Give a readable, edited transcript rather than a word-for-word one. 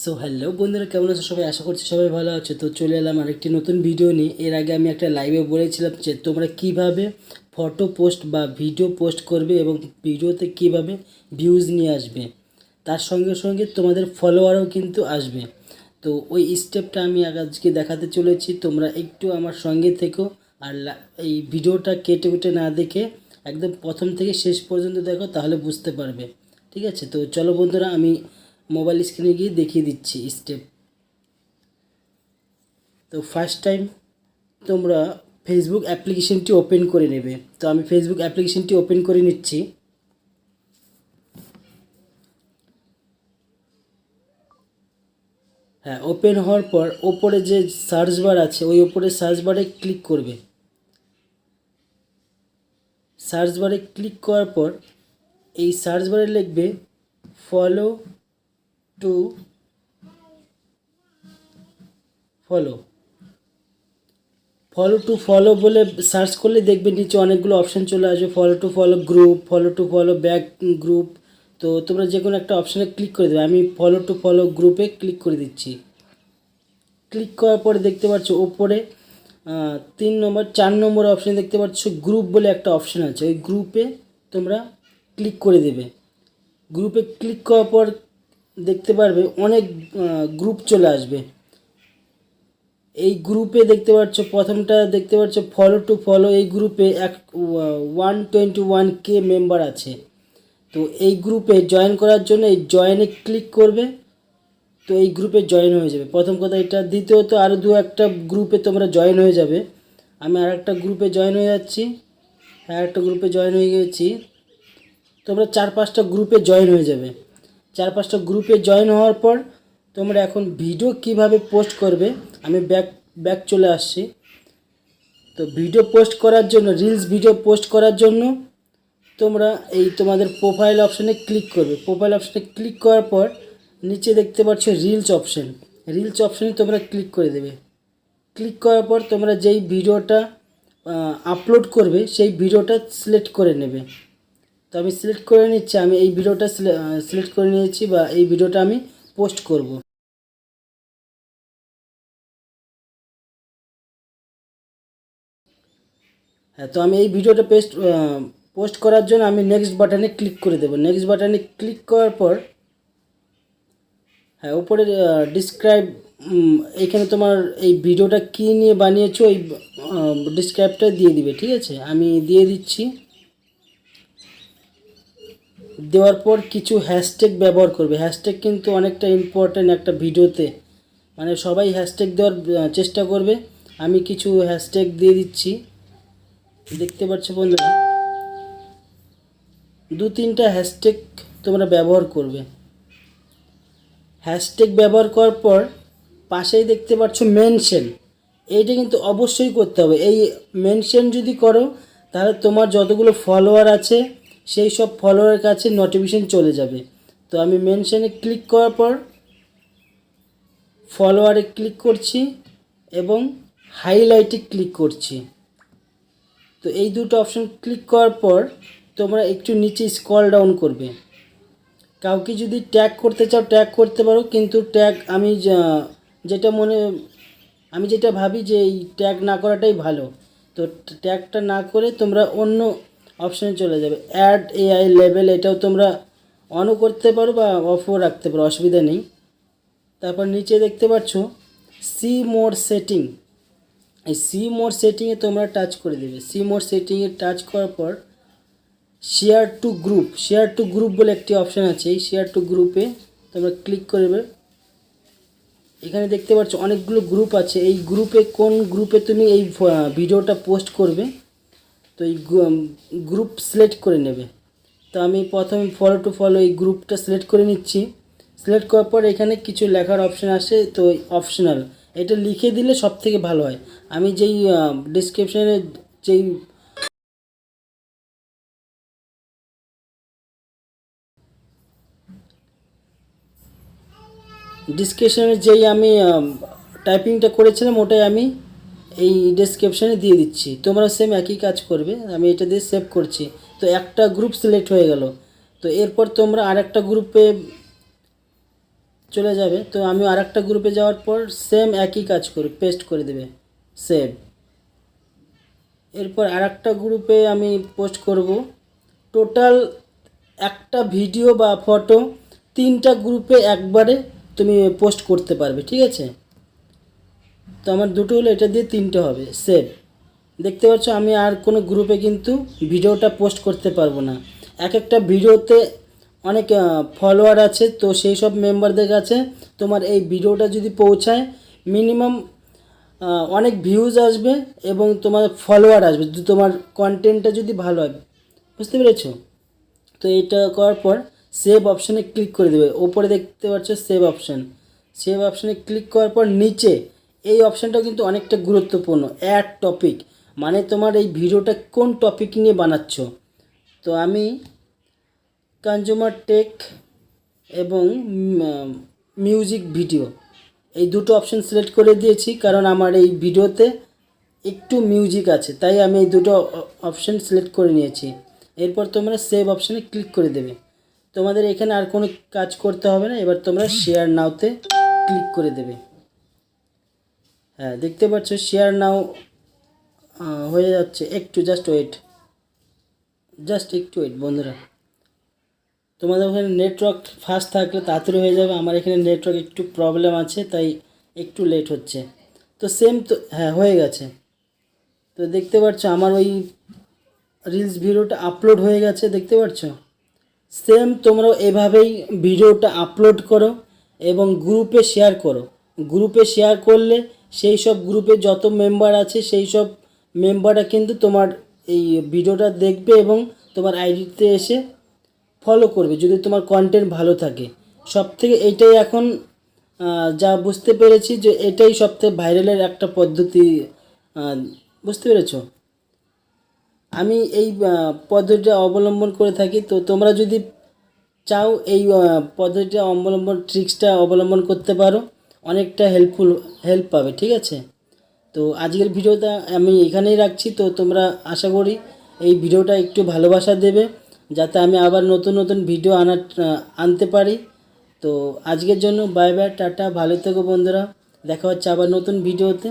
So hello বন্ধুরা, কেমন আছো সবাই? আশা করছি সবাই ভালো আছো। তো চলে এলাম আরেকটি নতুন ভিডিও নিয়ে। এর আগে আমি একটা লাইভে বলেছিলাম যে তোমরা কিভাবে ফটো পোস্ট বা ভিডিও পোস্ট করবে এবং ভিডিওতে কিভাবে ভিউজ নিয়ে আসবে, তার সঙ্গে সঙ্গে তোমাদের ফলোয়ারও কিন্তু আসবে। তো ওই স্টেপটা আমি আজকে দেখাতে চলেছি। তোমরা একটু আমার সঙ্গে থেকো আর এই ভিডিওটা কেটে কুটে না দেখে একদম প্রথম থেকে শেষ পর্যন্ত দেখো, তাহলে বুঝতে পারবে। ঠিক আছে, তো চলো বন্ধুরা, আমি মোবাইল স্ক্রিনে গিয়ে দেখিয়ে দিচ্ছি স্টেপ। তো ফার্স্ট টাইম তোমরা ফেসবুক অ্যাপ্লিকেশনটি ওপেন করে নেবে। তো আমি ফেসবুক অ্যাপ্লিকেশনটি ওপেন করে নিচ্ছি। হ্যাঁ, ওপেন হওয়ার পর ওপরে যে সার্চ বার আছে ওই ওপরে সার্চ বারে ক্লিক করবে। সার্চ বারে ক্লিক করার পর এই সার্চ বারে লিখবে ফলো টু ফলো। ফলো বলে সার্চ করলে দেখবে নিচে অনেকগুলো অপশান চলে আসবে। Follow to follow group, follow to follow back group. তো তোমরা যে কোনো একটা অপশানে ক্লিক করে দেবে। আমি ফলো টু ফলো গ্রুপে ক্লিক করে দিচ্ছি। ক্লিক করার পরে দেখতে পাচ্ছ ওপরে 4 নম্বর অপশানে দেখতে পাচ্ছ গ্রুপ বলে একটা অপশান আছে। ওই গ্রুপে তোমরা ক্লিক করে দেবে। গ্রুপে ক্লিক করার পর দেখতে পারবে অনেক গ্রুপ চলে আসবে। এই গ্রুপে দেখতে পাচ্ছ প্রথমটা দেখতে পাচ্ছ ফলো টু ফলো। এই গ্রুপে 121K মেম্বার আছে। তো এই গ্রুপে জয়েন করার জন্য এই জয়েনে ক্লিক করবে। তো এই গ্রুপে জয়েন হয়ে যাবে। প্রথম কথা এটা। দ্বিতীয়ত আরও একটা গ্রুপে তোমরা জয়েন হয়ে যাবে। আমি আর একটা গ্রুপে জয়েন হয়ে যাচ্ছি। হ্যাঁ, একটা গ্রুপে জয়েন হয়ে গেছি। তোমরা 4-5টা গ্রুপে জয়েন হয়ে যাবে। 4-5টা গ্রুপে জয়েন হওয়ার পর তোমরা এখন ভিডিও কিভাবে পোস্ট করবে, আমি ব্যাক চলে আসছি। তো ভিডিও পোস্ট করার জন্য, রিলস ভিডিও পোস্ট করার জন্য তোমরা এই তোমাদের প্রোফাইল অপশানে ক্লিক করবে। প্রোফাইল অপশানে ক্লিক করার পর নিচে দেখতে পাচ্ছ রিলস অপশান। রিলস অপশানে তোমরা ক্লিক করে দেবে। ক্লিক করার পর তোমরা যেই ভিডিওটা আপলোড করবে সেই ভিডিওটা সিলেক্ট করে নেবে। তো আমি সিলেক্ট করে নিচ্ছি। আমি এই ভিডিওটা সিলেক্ট করে নিয়েছি, বা এই ভিডিওটা আমি পোস্ট করব। হ্যাঁ, তো আমি এই ভিডিওটা পোস্ট করার জন্য আমি নেক্সট বাটনে ক্লিক করে দেবো। নেক্সট বাটনে ক্লিক করার পর হ্যাঁ, উপরে ডিসক্রাইব, এইখানে তোমার এই ভিডিওটা কী নিয়ে বানিয়েছো ওই ডিসক্রাইবটা দিয়ে দিবে। ঠিক আছে, আমি দিয়ে দিচ্ছি। দেওয়ার পর কিছু হ্যাশট্যাগ ব্যবহার করবে। হ্যাশট্যাগ কিন্তু অনেকটা ইম্পর্ট্যান্ট একটা ভিডিওতে, মানে সবাই হ্যাশট্যাগ দেওয়ার চেষ্টা করবে। আমি কিছু হ্যাশট্যাগ দিয়ে দিচ্ছি। দেখতে পাচ্ছ বন্ধুরা, 2-3টা হ্যাশট্যাগ তোমরা ব্যবহার করবে। হ্যাশট্যাগ ব্যবহার করার পর পাশেই দেখতে পাচ্ছ মেনশন। এইটা কিন্তু অবশ্যই করতে হবে। এই মেনশন যদি করো তাহলে তোমার যতগুলো ফলোয়ার আছে সেই সব ফলোয়ারের কাছে নোটিফিকেশন চলে যাবে। তো আমি মেনশনে ক্লিক করার পর ফলোয়ারে ক্লিক করছি এবং হাইলাইটে ক্লিক করছি। তো এই দুটো অপশন ক্লিক করার পর তোমরা একটু নিচে স্ক্রল ডাউন করবে। কাউকে যদি ট্যাগ করতে চাও ট্যাগ করতে পারো, কিন্তু ট্যাগ যেটা আমি যেটা ভাবি যে এই ট্যাগ না করাটাই ভালো। তো ট্যাগটা না করে তোমরা অন্য অপশানে চলে যাবে। অ্যাড এআই লেভেল, এটাও তোমরা অনও করতে পারো বা অফও রাখতে পারো, অসুবিধা নেই। তারপর নিচে দেখতে পাচ্ছ সি মোর সেটিং। এই সি মোর সেটিংয়ে তোমরা টাচ করে দেবে। সি মোর সেটিংয়ে টাচ করার পর শেয়ার টু গ্রুপ বলে একটি অপশান আছে। এই শেয়ার টু গ্রুপে তোমরা ক্লিক করবে। এখানে দেখতে পাচ্ছ অনেকগুলো গ্রুপ আছে। এই গ্রুপে কোন গ্রুপে তুমি এই ভিডিওটা পোস্ট করবে, তো এই গ্রুপ সিলেক্ট করে নেবে। তো আমি প্রথমে ফলো টু ফলো এই গ্রুপটা সিলেক্ট করে নিচ্ছি। সিলেক্ট করার পর এখানে কিছু লেখার অপশান আসে, তো অপশনাল এটা লিখে দিলে সব থেকে ভালো হয়। আমি যেই ডিসক্রিপশানে যেই আমি টাইপিংটা করেছিলাম ওটাই আমি এই ডেসক্রিপশানে দিয়ে দিচ্ছি। তোমরা সেম একই কাজ করবে। আমি এটা দিয়ে সেভ করছি। তো একটা গ্রুপ সিলেক্ট হয়ে গেল। তো এরপর তোমরা আরেকটা গ্রুপে চলে যাবে। তো আমি আরেকটা গ্রুপে যাওয়ার পর সেম একই কাজ করে পেস্ট করে দেবে, সেভ। এরপর আরেকটা গ্রুপে আমি পোস্ট করব। টোটাল একটা ভিডিও বা ফটো 3টা গ্রুপে একবারে তুমি পোস্ট করতে পারবে, ঠিক আছে। তো আমার দুটো হলো, এটা দিয়ে 3টে হবে, সেভ। দেখতে পাচ্ছ আমি আর কোনো গ্রুপে কিন্তু ভিডিওটা পোস্ট করতে পারবো না। এক একটা ভিডিওতে অনেক ফলোয়ার আছে, তো সেই সব মেম্বারদের কাছে তোমার এই ভিডিওটা যদি পৌঁছায় মিনিমাম অনেক ভিউজ আসবে এবং তোমার ফলোয়ার আসবে যদি তোমার কন্টেন্টটা যদি ভালো হয়, বুঝতে পেরেছো। তো এটা করার পর সেভ অপশানে ক্লিক করে দেবে। ওপরে দেখতে পাচ্ছ সেভ অপশান, সেভ অপশানে ক্লিক করার পর নিচে এই অপশানটা কিন্তু অনেকটা গুরুত্বপূর্ণ, অ্যাড টপিক, মানে তোমার এই ভিডিওটা কোন টপিক নিয়ে বানাচ্ছ। তো আমি কনজিউমার টেক এবং মিউজিক ভিডিও এই দুটো অপশান সিলেক্ট করে দিয়েছি, কারণ আমার এই ভিডিওতে একটু মিউজিক আছে, তাই আমি এই দুটো অপশান সিলেক্ট করে নিয়েছি। এরপর তোমরা সেভ অপশানে ক্লিক করে দেবে। তোমাদের এখানে আর কোনো কাজ করতে হবে না। এবার তোমরা শেয়ার নাওতে ক্লিক করে দেবে। হ্যাঁ, দেখতে পাচ্ছ শেয়ার নাও হয়ে যাচ্ছে। একটু জাস্ট একটু ওয়েট বন্ধুরা। তোমাদের ওখানে নেটওয়ার্ক ফাস্ট থাকলে তাড়াতাড়ি হয়ে যাবে। আমার এখানে নেটওয়ার্ক একটু প্রবলেম আছে, তাই একটু লেট হচ্ছে। তো সেম তো, হ্যাঁ হয়ে গেছে। তো দেখতে পাচ্ছ আমার ওই রিলস ভিডিওটা আপলোড হয়ে গেছে, দেখতে পাচ্ছ। সেম তোমরাও এভাবেই ভিডিওটা আপলোড করো এবং গ্রুপে শেয়ার করো। গ্রুপে শেয়ার করলে সেই সব গ্রুপে যত মেম্বার আছে সেই সব মেম্বাররা কিন্তু তোমার এই ভিডিওটা দেখবে এবং তোমার আইডিতে এসে ফলো করবে যদি তোমার কন্টেন্ট ভালো থাকে। সবথেকে এইটাই এখন যা বুঝতে পেরেছি যে এটাই সবথেকে ভাইরালের একটা পদ্ধতি, বুঝতে পেরেছো। আমি এই পদ্ধতিটা অবলম্বন করে থাকি। তো তোমরা যদি চাও এই পদ্ধতিটা ট্রিক্সটা অবলম্বন করতে পারো, অনেকটা হেল্প পাবে, ঠিক আছে। তো আজকের ভিডিওটা আমি এখানেই রাখছি। তো তোমরা আশা করি এই ভিডিওটা একটু ভালোবাসা দেবে, যাতে আমি আবার নতুন নতুন ভিডিও আনতে পারি। তো আজকের জন্য বাই বাই, টাটা, ভালো থেকো বন্ধুরা। দেখা হচ্ছে আবার নতুন ভিডিওতে।